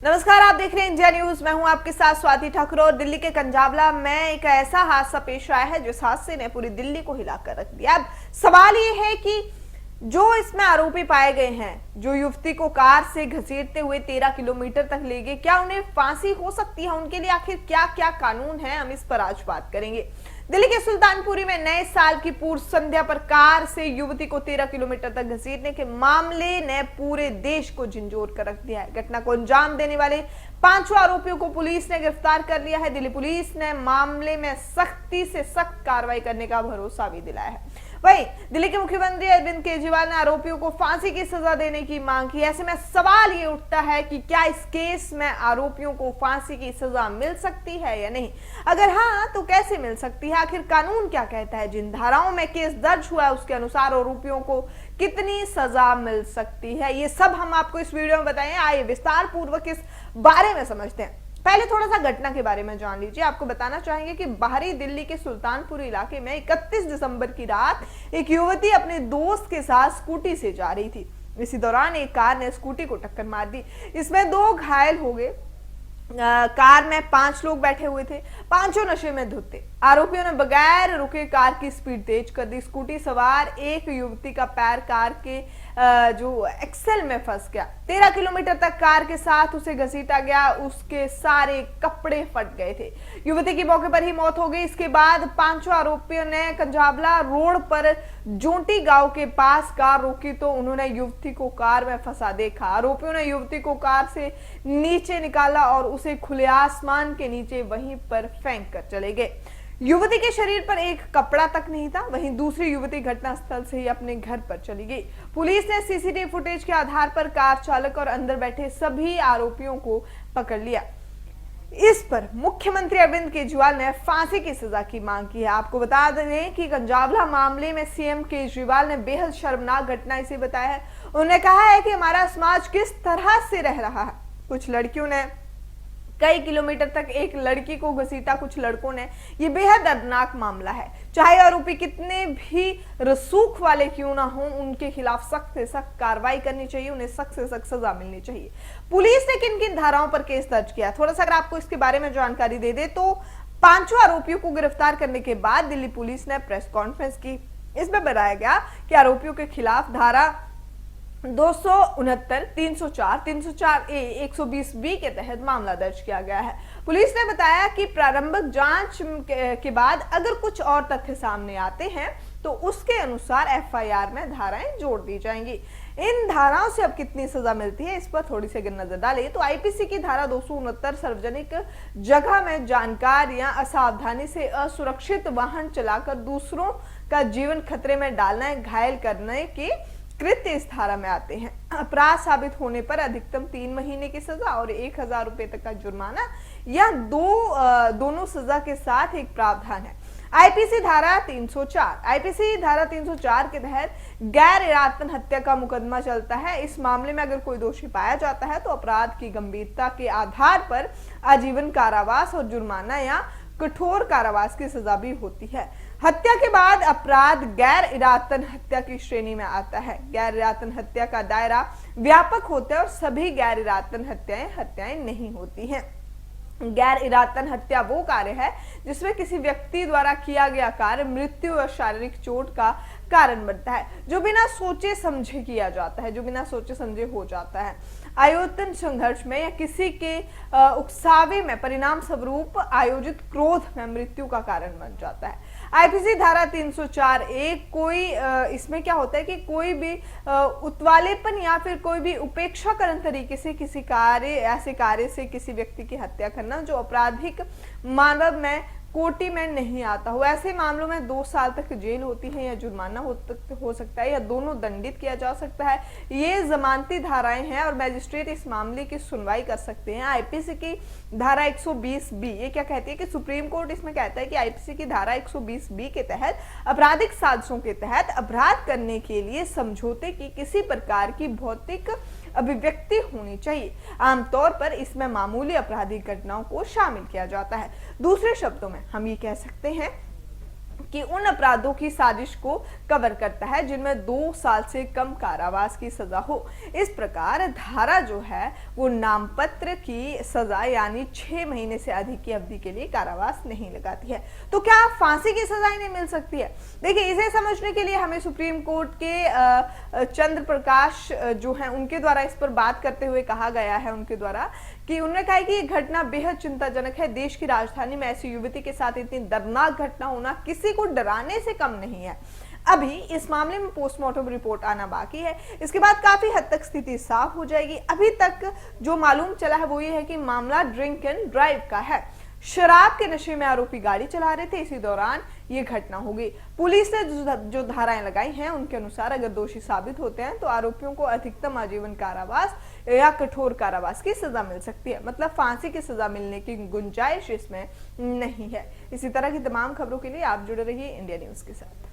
नमस्कार, आप देख रहे हैं इंडिया न्यूज। मैं हूं आपके साथ स्वाति ठाकुर। और दिल्ली के कंजावला में एक ऐसा हादसा पेश आया है जिस हादसे ने पूरी दिल्ली को हिलाकर रख दिया। अब सवाल ये है कि जो इसमें आरोपी पाए गए हैं, जो युवती को कार से घसीटते हुए 13 किलोमीटर तक ले गए, क्या उन्हें फांसी हो सकती है? उनके लिए आखिर क्या क्या कानून है, हम इस पर आज बात करेंगे। दिल्ली के सुल्तानपुरी में नए साल की पूर्व संध्या पर कार से युवती को 13 किलोमीटर तक घसीटने के मामले ने पूरे देश को झंझोर कर रख दिया है। घटना को अंजाम देने वाले 5 आरोपियों को पुलिस ने गिरफ्तार कर लिया है। दिल्ली पुलिस ने मामले में सख्ती से सख्त कार्रवाई करने का भरोसा भी दिलाया है। वहीं दिल्ली के मुख्यमंत्री अरविंद केजरीवाल ने आरोपियों को फांसी की सजा देने की मांग की। ऐसे में सवाल ये उठता है कि क्या इस केस में आरोपियों को फांसी की सजा मिल सकती है या नहीं? अगर हाँ, तो कैसे मिल सकती है? आखिर कानून क्या कहता है? जिन धाराओं में केस दर्ज हुआ है उसके अनुसार आरोपियों को कितनी सजा मिल सकती है, ये सब हम आपको इस वीडियो में बताएं। आइए विस्तार पूर्वक इस बारे में समझते हैं। पहले थोड़ा सा घटना के बारे में जान लीजिए। आपको बताना चाहेंगे कि बाहरी दिल्ली के सुल्तानपुर इलाके में 31 दिसंबर की रात एक युवती अपने दोस्त के साथ स्कूटी से जा रही थी। इसी दौरान एक कार ने स्कूटी को टक्कर मार दी। इसमें 2 घायल हो गए। कार में 5 लोग बैठे हुए थे। पांचों नशे में धुत थे। आरोपियों ने बगैर रुके कार की स्पीड तेज कर दी। स्कूटी सवार एक युवती का पैर कार के जो एक्सेल में फंस गया। 13 किलोमीटर तक कार के साथ उसे घसीटा गया। उसके सारे कपड़े फट गए थे। युवती की मौके पर ही मौत हो गई। इसके बाद 5 आरोपियों ने कंजावला रोड पर जोंटी गांव के पास कार रोकी तो उन्होंने युवती को कार में फंसा देखा। आरोपियों ने युवती को कार से नीचे निकाला और उसे खुले आसमान के नीचे वहीं पर फेंक कर चले गए। युवती के शरीर पर एक कपड़ा तक नहीं था। वहीं दूसरी युवती घटनास्थल से ही अपने घर पर चली गई। पुलिस ने सीसीटीवी फुटेज के आधार पर कार चालक और अंदर बैठे सभी आरोपियों को पकड़ लिया। इस पर मुख्यमंत्री अरविंद केजरीवाल ने फांसी की सजा की मांग की है। आपको बता दें कि कंजावला मामले में सीएम केजरीवाल ने बेहद शर्मनाक घटना इसे बताया है। उन्होंने कहा है कि हमारा समाज किस तरह से रह रहा है। कुछ लड़कियों ने कई किलोमीटर तक एक लड़की को घसीटा, कुछ लड़कों ने। ये बेहद दर्दनाक मामला है। चाहे आरोपी कितने भी रसूख वाले क्यों ना हो, उनके खिलाफ सख्त से सख्त कार्रवाई करनी चाहिए। उन्हें सख्त से सख्त सजा मिलनी चाहिए। पुलिस ने किन किन धाराओं पर केस दर्ज किया, थोड़ा सा अगर आपको इसके बारे में जानकारी दे दे तो 5 आरोपियों को गिरफ्तार करने के बाद दिल्ली पुलिस ने प्रेस कॉन्फ्रेंस की। इसमें बताया गया कि आरोपियों के खिलाफ धारा 269, 304, 304A, 120B के तहत मामला दर्ज किया गया है। पुलिस ने बताया कि प्रारंभिक जांच के बाद अगर कुछ और तथ्य सामने आते हैं तो उसके अनुसार एफआईआर में धाराएं जोड़ दी जाएंगी। इन धाराओं से अब कितनी सजा मिलती है, इस पर थोड़ी सी अगर नजर डालें तो आईपीसी की धारा 269 सार्वजनिक जगह में जानकार या असावधानी से असुरक्षित वाहन चलाकर दूसरों का जीवन खतरे में डालना, घायल करने के कृत्य इस धारा में आते हैं। अपराध साबित होने पर अधिकतम 3 महीने की सजा और 1000 रुपए तक का जुर्माना या दोनों सजा के साथ एक प्रावधान है। आईपीसी धारा 304 के तहत गैर इरादतन हत्या का मुकदमा चलता है। इस मामले में अगर कोई दोषी पाया जाता है तो अपराध की गंभीरता के आधार पर आजीवन कारावास और जुर्माना या कठोर कारावास की सजा भी होती है। हत्या के बाद अपराध गैर इरादतन हत्या की श्रेणी में आता है। गैर इरादतन हत्या का दायरा व्यापक होता है और सभी गैर इरादतन हत्याएं नहीं होती हैं। गैर इरादतन हत्या वो कार्य है जिसमें किसी व्यक्ति द्वारा किया गया कार्य मृत्यु और शारीरिक चोट का कारण बनता है, जो बिना सोचे समझे किया जाता है, जो बिना सोचे समझे हो जाता है। आयोजन संघर्ष में या किसी के उकसावे में परिणाम स्वरूप आयोजित क्रोध में मृत्यु का कारण बन जाता है। आईपीसी धारा 304A कोई इसमें क्या होता है कि कोई भी उतवालेपन या फिर कोई भी उपेक्षाकरण तरीके से किसी ऐसे कार्य से किसी व्यक्ति की हत्या करना जो आपराधिक मानव में कोटि में नहीं आता हो। ऐसे मामलों में 2 साल तक जेल होती है या जुर्माना हो सकता है या दोनों दंडित किया जा सकता है। ये जमानती धाराएं हैं और मैजिस्ट्रेट इस मामले की सुनवाई कर सकते हैं। आईपीसी की धारा 120B ये क्या कहती है कि सुप्रीम कोर्ट इसमें कहता है कि आईपीसी की धारा 120B के तहत आपराधिक साजिशों के तहत अपराध करने के लिए समझौते की किसी प्रकार की भौतिक अभिव्यक्ति होनी चाहिए। आमतौर पर इसमें मामूली आपराधिक घटनाओं को शामिल किया जाता है। दूसरे शब्दों में हम ये कह सकते हैं कि उन अपराधों की साजिश को कवर करता है जिनमें 2 साल से कम कारावास की सजा हो। इस प्रकार धारा जो है वो नामपत्र की सजा यानी 6 महीने से अधिक की अवधि के लिए कारावास नहीं लगाती है। तो क्या फांसी की सजा इन्हें मिल सकती है? देखिए, इसे समझने के लिए हमें सुप्रीम कोर्ट के चंद्र प्रकाश जो है उनके द्वारा इस पर बात करते हुए कहा गया है, उनके द्वारा कि उन्होंने कहा कि ये घटना बेहद चिंताजनक है। देश की राजधानी में ऐसी युवती के साथ इतनी दर्दनाक घटना होना किसी को डराने से कम नहीं है। अभी इस मामले में पोस्टमार्टम रिपोर्ट आना बाकी है, इसके बाद काफी हद तक स्थिति साफ हो जाएगी। अभी तक जो मालूम चला है वो ये है कि मामला ड्रिंक एंड ड्राइव का है। शराब के नशे में आरोपी गाड़ी चला रहे थे, इसी दौरान ये घटना हो गई। पुलिस ने जो धाराएं लगाई हैं उनके अनुसार अगर दोषी साबित होते हैं तो आरोपियों को अधिकतम आजीवन कारावास या कठोर कारावास की सजा मिल सकती है। मतलब फांसी की सजा मिलने की गुंजाइश इसमें नहीं है। इसी तरह की तमाम खबरों के लिए आप जुड़े रहिए इंडिया न्यूज के साथ।